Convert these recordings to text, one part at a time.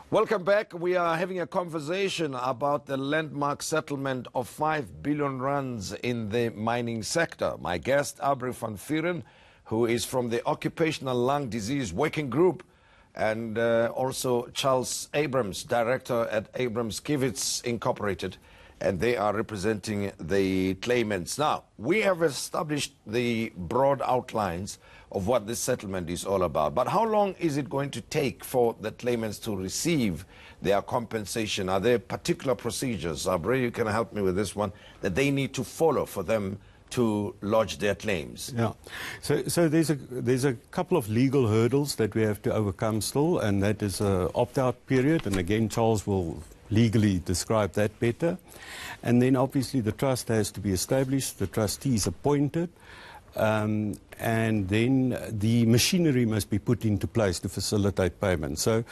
Welcome back. We are having a conversation about the landmark settlement of 5 billion rands in the mining sector. My guest, Abrie van Vuuren, who is from the Occupational Lung Disease Working Group, and also Charles Abrahams, director at Abrahams Kiewitz Inc, and they are representing the claimants. Now, we have established the broad outlines of what this settlement is all about. But how long is it going to take for the claimants to receive their compensation? Are there particular procedures, Abrie, you can help me with this one, that they need to follow for them to lodge their claims? Yeah, so there's a couple of legal hurdles that we have to overcome still, and that is an opt-out period, and again Charles will legally describe that better. And then obviously the trust has to be established, the trustees appointed, and then the machinery must be put into place to facilitate payment. So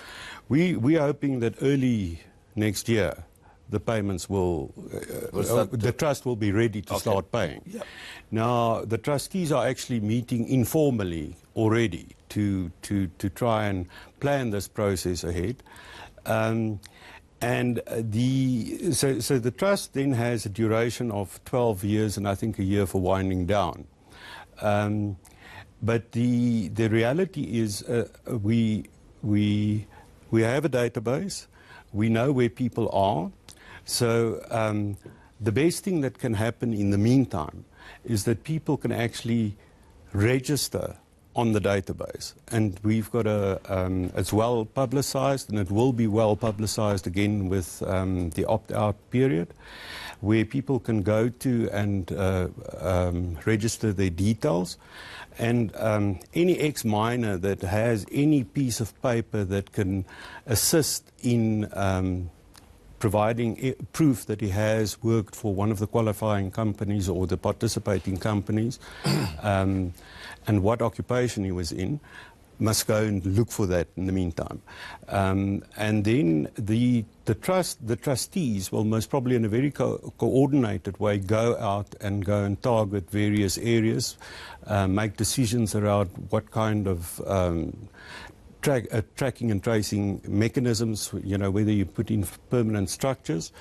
we are hoping that early next year the payments will, the trust will be ready to start paying. Yep. Now, the trustees are actually meeting informally already to try and plan this process ahead. So the trust then has a duration of 12 years and I think a year for winding down. But the reality is we have a database, we know where people are. So the best thing that can happen in the meantime is that people can actually register on the database. And we've got it's well publicized, and it will be well publicized again with the opt-out period, where people can go to and register their details. And any ex-miner that has any piece of paper that can assist in providing proof that he has worked for one of the qualifying companies or the participating companies and what occupation he was in, must go and look for that in the meantime. And then the trustees will most probably in a very coordinated way go out and target various areas, make decisions around what kind of tracking and tracing mechanisms, you know, whether you put in permanent structures.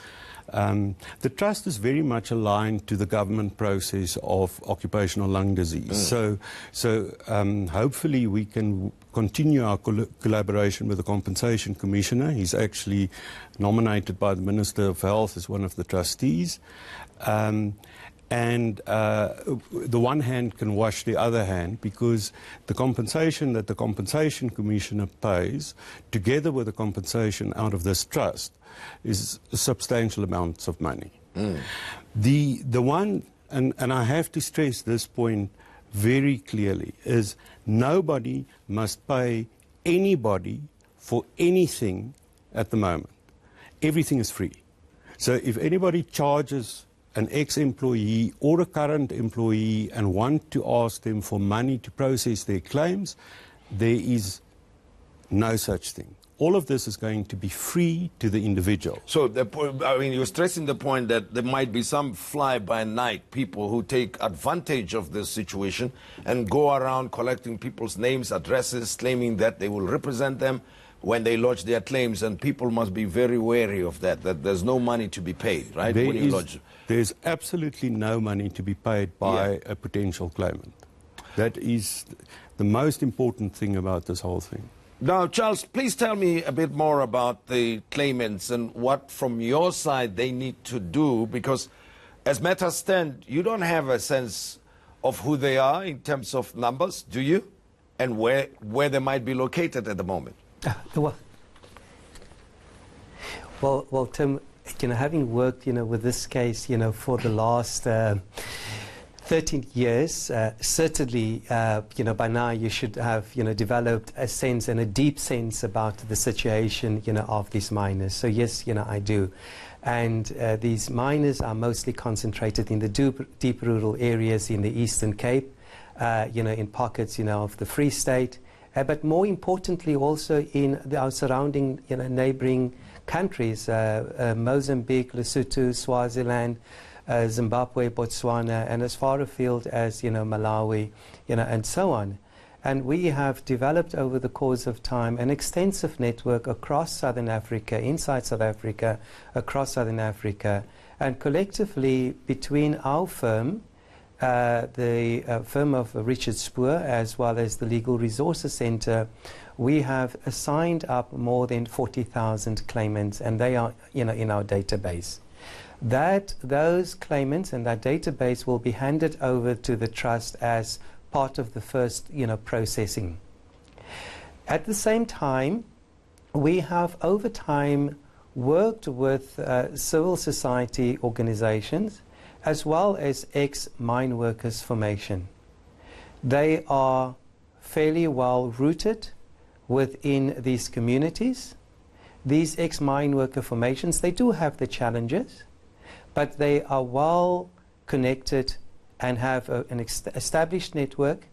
The trust is very much aligned to the government process of occupational lung disease. So hopefully we can continue our collaboration with the Compensation Commissioner. He's actually nominated by the Minister of Health as one of the trustees. And the one hand can wash the other hand, because the compensation that the Compensation Commissioner pays, together with the compensation out of this trust, is substantial amounts of money. The one, and I have to stress this point very clearly, is nobody must pay anybody for anything at the moment. Everything is free. So if anybody charges an ex-employee or a current employee and want to ask them for money to process their claims, there is no such thing. All of this is going to be free to the individual. So, I mean, you're stressing the point that there might be some fly-by-night people who take advantage of this situation and go around collecting people's names, addresses, claiming that they will represent them when they lodge their claims, and people must be very wary of that there's no money to be paid, right? There's absolutely no money to be paid by a potential claimant. That is the most important thing about this whole thing. Now, Charles, please tell me a bit more about the claimants and what, from your side, they need to do, because as matters stand, you don't have a sense of who they are in terms of numbers, do you? And where they might be located at the moment? Well, Tim, you know, having worked, you know, with this case, you know, for the last 13 years, certainly, you know, by now you should have, you know, developed a sense and a deep sense about the situation, you know, of these miners. So yes, you know, I do. And these miners are mostly concentrated in the deep rural areas in the Eastern Cape, you know, in pockets, you know, of the Free State. But more importantly, also in our surrounding, you know, neighboring countries, Mozambique, Lesotho, Swaziland, Zimbabwe, Botswana, and as far afield as, you know, Malawi, you know, and so on. And we have developed over the course of time an extensive network across Southern Africa, inside South Africa, across Southern Africa, and collectively between our firm, the firm of Richard Spoor, as well as the Legal Resources Centre, we have signed up more than 40,000 claimants, and they are in our database. Those claimants and that database will be handed over to the trust as part of the first processing. At the same time, we have over time worked with civil society organizations as well as ex-mine workers formation. They are fairly well rooted within these communities. These ex-mine worker formations, they do have the challenges, but they are well connected and have an established network.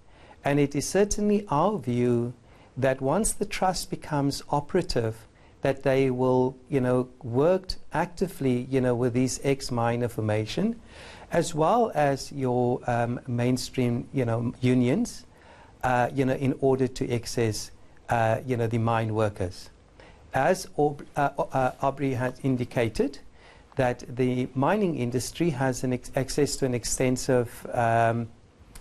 And it is certainly our view that once the trust becomes operative, that they will, work actively, with these ex-miner formation, as well as your mainstream, unions, in order to access, the mine workers. As Abrie has indicated, that the mining industry has access to an extensive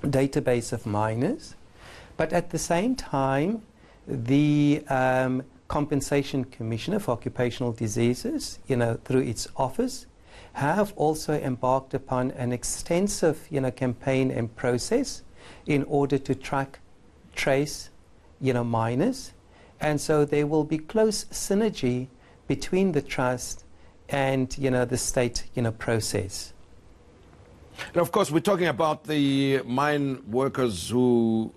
database of miners, but at the same time, the Compensation Commissioner for Occupational Diseases, through its office, have also embarked upon an extensive, campaign and process in order to track, trace, miners, and so there will be close synergy between the trust and the state process. And of course, we're talking about the mine workers who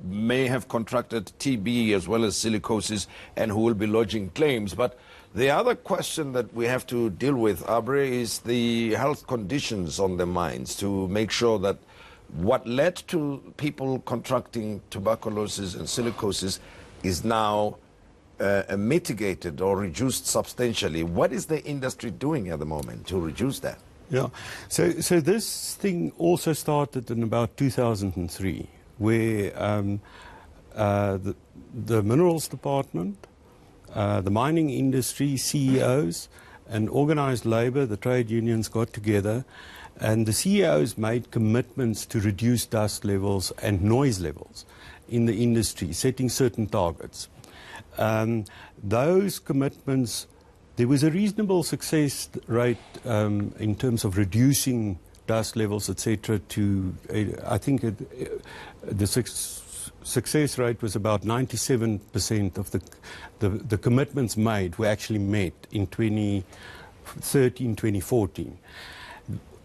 may have contracted TB as well as silicosis and who will be lodging claims. But the other question that we have to deal with, Abrie, is the health conditions on the mines to make sure that what led to people contracting tuberculosis and silicosis is now mitigated or reduced substantially. What is the industry doing at the moment to reduce that? Yeah, so this thing also started in about 2003, where the Minerals Department, the mining industry, CEOs, and organised labour, the trade unions got together, and the CEOs made commitments to reduce dust levels and noise levels in the industry, setting certain targets. Those commitments, there was a reasonable success rate in terms of reducing dust levels, etc. To I think the success rate was about 97% of the commitments made were actually met in 2013, 2014.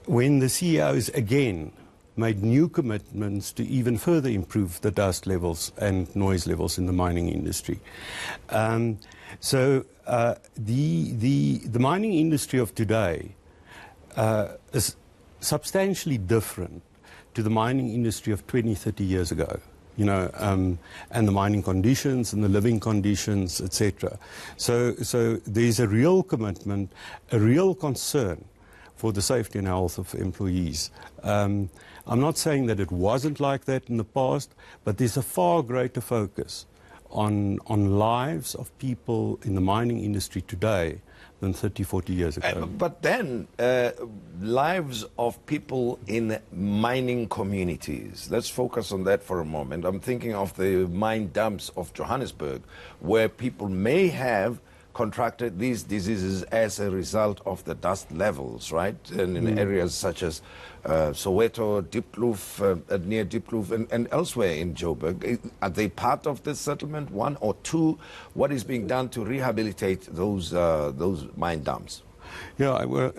When the CEOs again made new commitments to even further improve the dust levels and noise levels in the mining industry. So the mining industry of today is substantially different to the mining industry of 20, 30 years ago. And the mining conditions and the living conditions, etc. So there's a real commitment, a real concern for the safety and health of employees. I'm not saying that it wasn't like that in the past, but there's a far greater focus on lives of people in the mining industry today than 30, 40 years ago. But then, lives of people in mining communities. Let's focus on that for a moment. I'm thinking of the mine dumps of Johannesburg, where people may have contracted these diseases as a result of the dust levels, right? And in areas such as Soweto, Diepkloof, near Diepkloof, and elsewhere in Joburg. Are they part of this settlement? One or two? What is being done to rehabilitate those mine dumps? Yeah, well,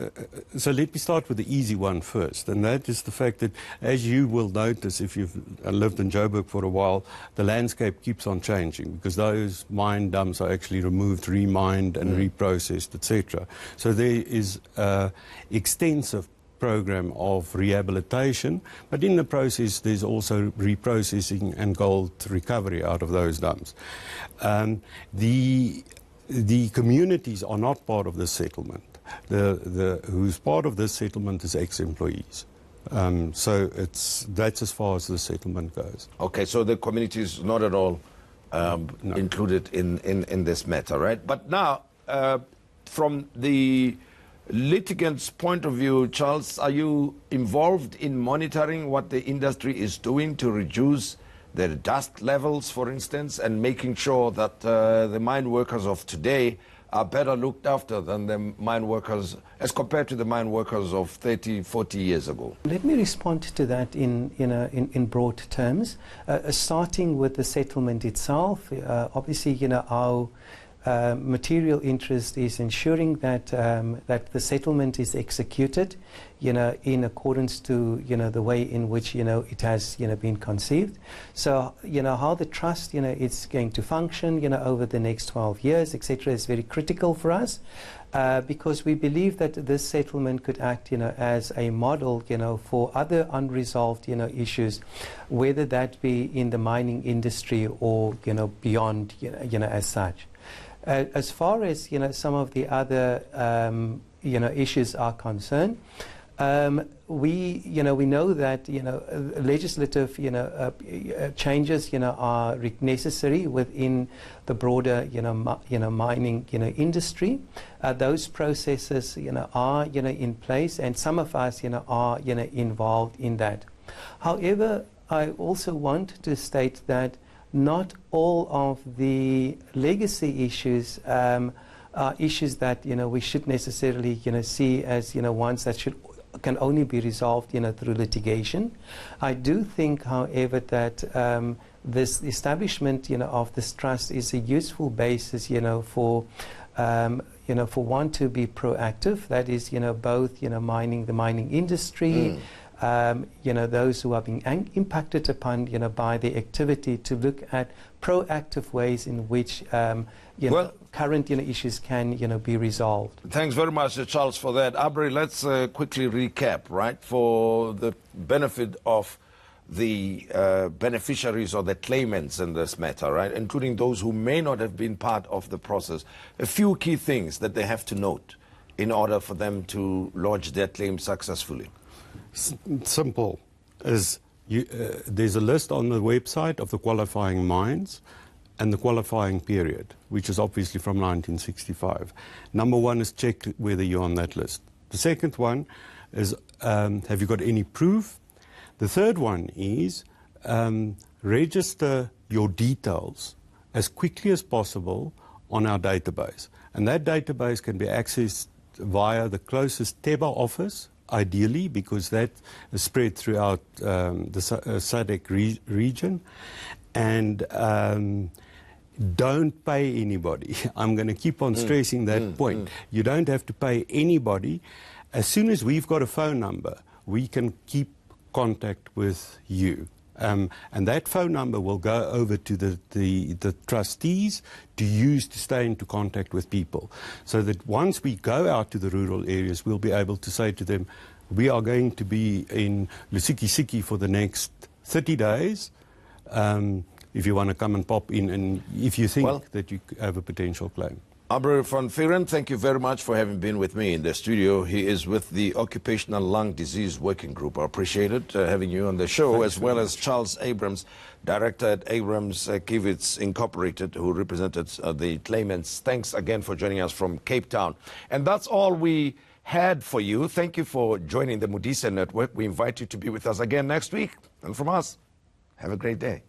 so let me start with the easy one first, and that is the fact that, as you will notice if you've lived in Joburg for a while, the landscape keeps on changing because those mine dumps are actually removed, remined and reprocessed, etc. So there is an extensive program of rehabilitation, but in the process there's also reprocessing and gold recovery out of those dumps. The communities are not part of this settlement. Who's part of this settlement is ex-employees. So that's as far as the settlement goes. Okay, so the community is not at all No. included in this matter, right? But now, from the litigants' point of view, Charles, are you involved in monitoring what the industry is doing to reduce the dust levels, for instance, and making sure that the mine workers of today are better looked after than the mine workers, as compared to the mine workers of 30, 40 years ago? Let me respond to that in broad terms, starting with the settlement itself. Obviously, our material interest is ensuring that that the settlement is executed, in accordance to the way in which it has been conceived. So how the trust is going to function over the next 12 years, etc., is very critical for us, because we believe that this settlement could act as a model for other unresolved issues, whether that be in the mining industry or beyond as such. As far as some of the other issues are concerned, we know that legislative changes are necessary within the broader mining industry. Those processes are in place, and some of us are involved in that. However, I also want to state that not all of the legacy issues are issues that we should necessarily see as ones that can only be resolved through litigation. I do think, however, that this establishment of this trust is a useful basis for one to be proactive. That is both the mining industry. Those who are being impacted upon by the activity, to look at proactive ways in which current issues can be resolved. Thanks very much, Charles, for that. Abrie, let's quickly recap, right, for the benefit of the beneficiaries or the claimants in this matter, right, including those who may not have been part of the process. A few key things that they have to note in order for them to lodge their claim successfully. Simple. There's a list on the website of the qualifying mines and the qualifying period, which is obviously from 1965. Number one is check whether you're on that list. The second one is, have you got any proof? The third one is, register your details as quickly as possible on our database. And that database can be accessed via the closest TEBA office, ideally, because that is spread throughout the SADC region. And don't pay anybody. I'm going to keep on stressing that point. You don't have to pay anybody. As soon as we've got a phone number, we can keep contact with you. And that phone number will go over to the trustees to use to stay into contact with people. So that once we go out to the rural areas, we'll be able to say to them, we are going to be in Lusikisiki for the next 30 days. If you want to come and pop in, and if you think that you have a potential claim. Abrahams van Vuuren, thank you very much for having been with me in the studio. He is with the Occupational Lung Disease Working Group. I appreciate it, having you on the show, as well as Charles Abrahams, Director at Abrahams Kiewitz Incorporated, who represented the claimants. Thanks again for joining us from Cape Town. And that's all we had for you. Thank you for joining the Modise Network. We invite you to be with us again next week. And from us, have a great day.